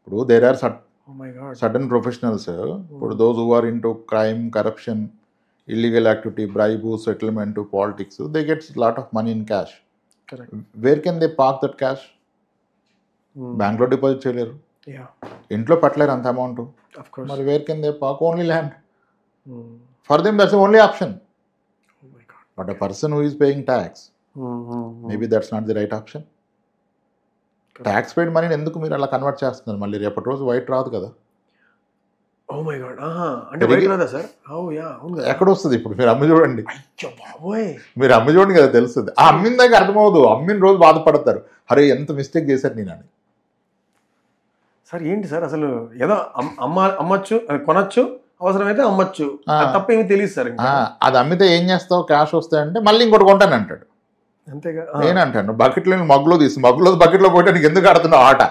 ఇప్పుడు there are Oh my God. Certain professionals, ఇప్పుడు those who are into crime, corruption, illegal activity, bribe, settlement, politics, they get a lot of money in cash. Correct. Where can they park that cash? బ్యాంక్లో deposit చేయలేరు, ఇంట్లో పెట్టలేరు అంత amount. Of course. మరి where can they park? Only land. For them that's only option. Oh my God. But a person who is paying tax, maybe that's not the right option. Tax paid మనీని ఎందుకు మీరు అలా convert చేస్తున్నారు? మళ్ళీ రేపటి రోజు white రాదు కదా. Oh my God. అంటే వైట్ రాదా సార్? Oh yeah, అవును కదా. ఎక్కడ వస్తుంది? ఇప్పుడు మీరు అమ్మి చూడండి, అయ్యో బాబోయ్, మీరు అమ్మి చూడండి కదా తెలుస్తుంది. ఆ అమ్మిన దాకా అర్థమవుదు, అమ్మిన రోజు బాధపడతారు, అరే ఎంత మిస్టేక్ చేశారు నేను అని. సార్ ఏంటి సార్ అసలు ఏదో అమ్మచ్చు, కొనచ్చు, అవసరమైతే అమ్మచ్చు, తప్ప ఏమి తెలియదు సార్. అది అమ్మితే ఏం చేస్తావు, క్యాష్ వస్తాయంటే మళ్ళీ ఇంకోటి కొంటాను అంటాడు. అంతేగా. నేను అంటాను బకెట్లో మగ్గులో తీసి, మగ్గులో బకెట్లో పోయడానికి ఎందుకు ఆడుతున్నావు ఆట?